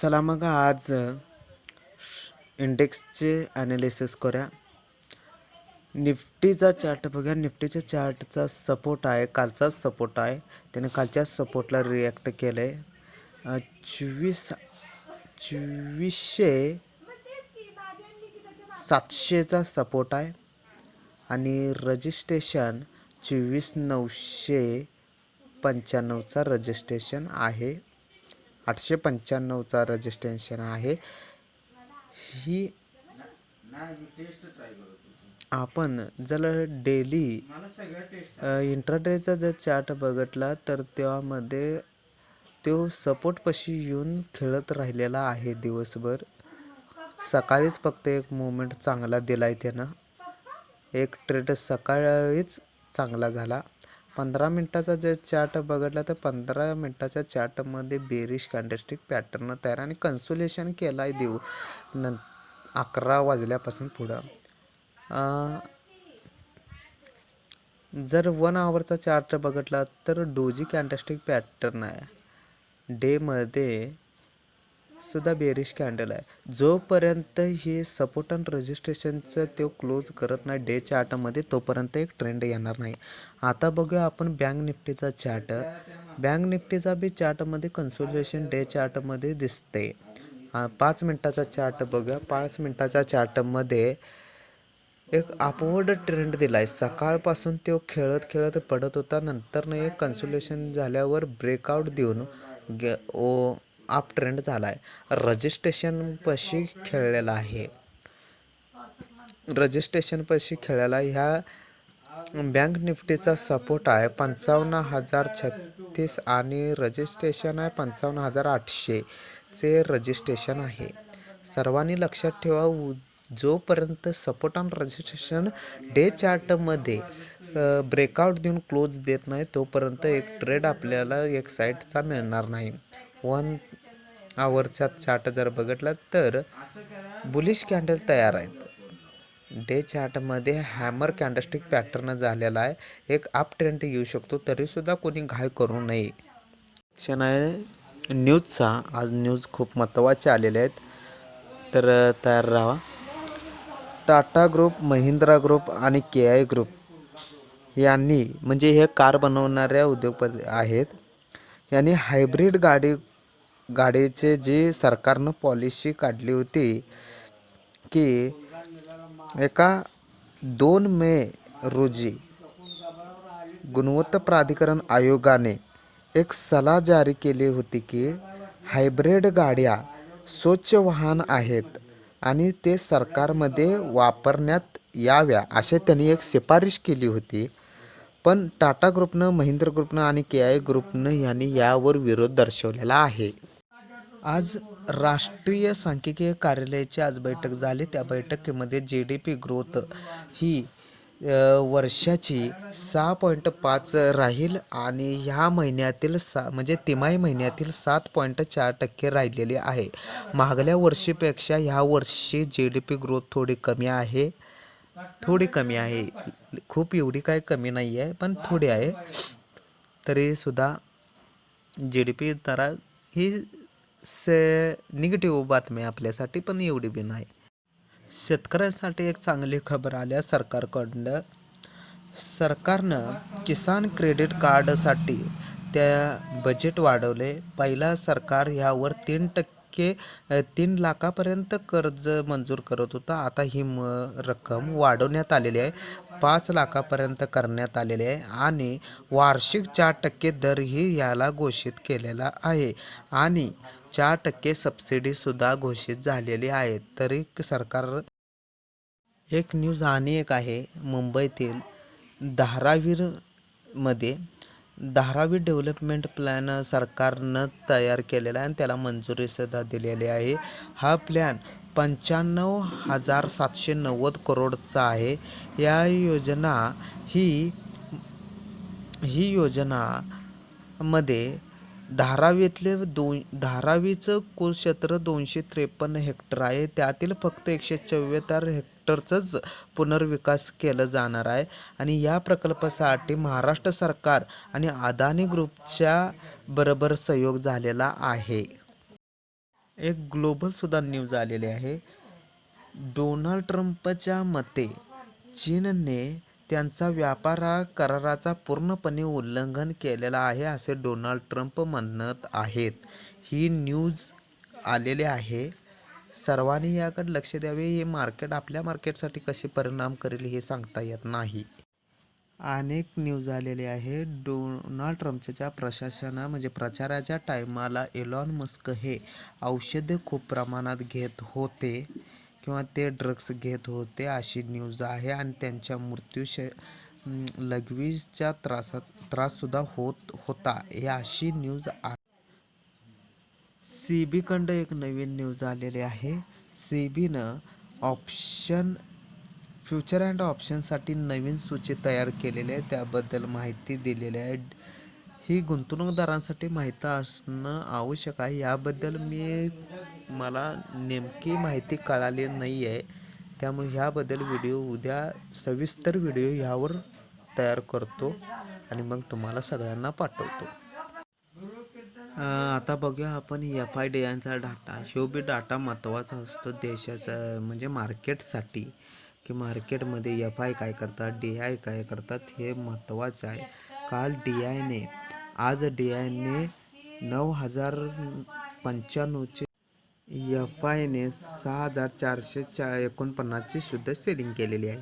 चला मग आज इंडेक्सचे ॲनालिसिस करूया. निफ्टीचा चार्ट बघा. निफ्टीच्या चार्टचा सपोर्ट आहे, कालचाच सपोर्ट आहे. त्याने कालच्या सपोर्टला रिॲक्ट केलं आहे. 24,700चा सपोर्ट आहे आणि रजिस्ट्रेशन 24,995चा रजिस्ट्रेशन आहे. 895चा रजिस्ट्रेशन आहे. ही आपण जर डेली इंट्राडेचा जर चार्ट बघितला तर त्यामध्ये तो सपोर्टपाशी येऊन खेळत राहिलेला आहे दिवसभर. सकाळीच फक्त एक मूवमेंट चांगला दिला आहे त्यानं. एक ट्रेड सकाळीच चांगला झाला. 15 मिनटाचा जर चार्ट बघितला तर 15 मिनटाच्या चार्टमध्ये बेरिश कॅन्डलस्टिक पॅटर्न तयार आणि कन्सोलेशन केला आहे 11 वाजल्यापासून पुढं. जर 1 आवरचा चार्ट बघितला तर डोजी कॅन्डलस्टिक पॅटर्न आहे. डेमध्ये सुद्धा बेरिश कॅन्डल आहे. जोपर्यंत हे सपोर्ट आणि रजिस्ट्रेशनचं तो क्लोज करत नाही डे चार्टमध्ये तोपर्यंत एक ट्रेंड येणार नाही. आता बघूया आपण बँक निफ्टीचा चार्ट. बँक निफ्टीचा बी चार्टमध्ये कन्सोलिडेशन डे चार्टमध्ये दिसते. 5 मिनटाचा चार्ट बघूया. 5 मिनटाच्या चार्टमध्ये एक अपवर्ड ट्रेंड दिला आहे. सकाळपासून तो खेळत पडत होता. नंतर एक कन्सोलिडेशन झाल्यावर ब्रेकआउट देऊन अप ट्रेंड झाला आहे. रजिस्ट्रेशनपाशी खेळलेला आहे. ह्या बँक निफ्टीचा सपोर्ट आहे 55,036 आणि रजिस्ट्रेशन आहे 55,800 चे रजिस्ट्रेशन आहे. सर्वांनी लक्षात ठेवा, जोपर्यंत सपोर्ट आणि रजिस्ट्रेशन डे चार्टमध्ये ब्रेकआउट देऊन क्लोज देत नाही तोपर्यंत एक ट्रेड आपल्याला एक साईडचा मिळणार नाही. 1 आवरचा चार्ट जर बघितला तर बुलिश कॅन्डल तयार आहेत. डे चार्टमध्ये हॅमर कॅन्डलस्टिक पॅटर्न झालेला आहे. एक अप ट्रेंड येऊ शकतो, तरीसुद्धा कोणी घाई करू नये. क्षण आहे न्यूजचा. आज न्यूज खूप महत्त्वाचे आलेले आहेत, तर तयार राहा. टाटा ग्रुप, महिंद्रा ग्रुप आणि KI ग्रुप यांनी म्हणजे हे कार बनवणाऱ्या उद्योगपती आहेत. यांनी हायब्रिड गाडीचे जी सरकारनं पॉलिसी काढली होती की 2 मे रोजी गुणवत्ता प्राधिकरण आयोगाने एक सल्ला जारी केली होती की हायब्रिड गाड्या स्वच्छ वाहन आहेत आणि ते सरकारमध्ये वापरण्यात याव्या असे त्यांनी एक शिफारस केली होती. पण टाटा ग्रुपनं, महिंद्रा ग्रुपनं आणि KI ग्रुपनं यांनी यावर विरोध दर्शवलेला आहे. आज राष्ट्रीय सांख्यिकी कार्यालयाची आज बैठक झाली. त्या बैठकीमध्ये GDP ग्रोथ ही वर्षाची 6.5 राहील आणि ह्या महिन्यातील म्हणजे तिमाही महिन्यातील 7.4% राहिलेली आहे. मागल्या वर्षीपेक्षा ह्या वर्षी GDP ग्रोथ थोडी कमी आहे. खूप एवढी काही कमी नाही आहे, पण थोडी आहे. तरीसुद्धा GDP दरा ही निगेटिव्ह बातमी आपल्यासाठी, पण एवढी बी नाही. शेतकऱ्यांसाठी एक चांगली खबर आल्या सरकारकडनं. सरकारनं किसान क्रेडिट कार्डसाठी त्या बजेट वाढवले. पहिला सरकार ह्यावर 3 लाखापर्यंत कर्ज मंजूर करत होता. आता ही रक्कम वाढवण्यात आलेली आहे, 5 लाखापर्यंत करण्यात आलेले आहे आणि वार्षिक 4% दरही याला घोषित केलेला आहे आणि 4% सबसिडीसुद्धा घोषित झालेली आहे. तरी सरकार एक न्यूज आणि एक आहे. मुंबईतील धारावीमध्ये धारावी डेव्हलपमेंट प्लॅन सरकारनं तयार केलेला आहे आणि त्याला मंजुरीसुद्धा दिलेली आहे. हा प्लॅन 95,790 करोडचा आहे. या योजना ही योजनामध्ये धारावीचं कुल क्षेत्र 253 हेक्टर आहे. त्यातील फक्त 174 हेक्टरचंच पुनर्विकास केलं जाणार आहे आणि या प्रकल्पासाठी महाराष्ट्र सरकार आणि अदानी ग्रुपच्या बरोबर सहयोग झालेला आहे. एक ग्लोबलसुद्धा न्यूज आलेली आहे. डोनाल्ड ट्रम्पच्या मते चीनने त्यांचा व्यापार कराराचा पूर्णपणे उल्लंघन केलेला आहे असे डोनाल्ड ट्रम्प म्हणत आहेत. ही न्यूज आलेली आहे. सर्वांनी याकडे लक्ष द्यावे. हे मार्केट आपल्या मार्केटसाठी कसे परिणाम करेल हे सांगता येत नाही. अनेक न्यूज आलेली आहे. डोनाल्ड ट्रम्पच्या म्हणजे प्रचाराच्या टायमाला एलॉन मस्क हे औषधे खूप प्रमाणात घेत होते किंवा ते ड्रग्स घेत होते अशी न्यूज आहे आणि त्यांच्या लघवीच्या त्राससुद्धा होत होता ही अशी न्यूज आहे. सेबीकडं एक नवीन न्यूज आलेली आहे. सेबीनं फ्युचर अँड ऑप्शनसाठी नवीन सूची तयार केलेली आहे. त्याबद्दल माहिती दिलेली आहे. ही गुंतवणूकदारांसाठी माहिती असणं आवश्यक आहे. याबद्दल मला नेमकी माहिती कळाली नाही आहे. त्यामुळे ह्याबद्दल उद्या सविस्तर व्हिडिओ ह्यावर तयार करतो आणि मग तुम्हाला सगळ्यांना पाठवतो. आता बघूया आपण FIDIचा डाटा. ह्यो बी डाटा महत्त्वाचा असतो देशाचा म्हणजे मार्केटसाठी की मार्केटमध्ये FI काय करतात, DI काय करतात हे महत्त्वाचं आहे. काल आज DIने 9,095चे FIने 6,449ची शुद्ध सेलिंग केलेली आहे.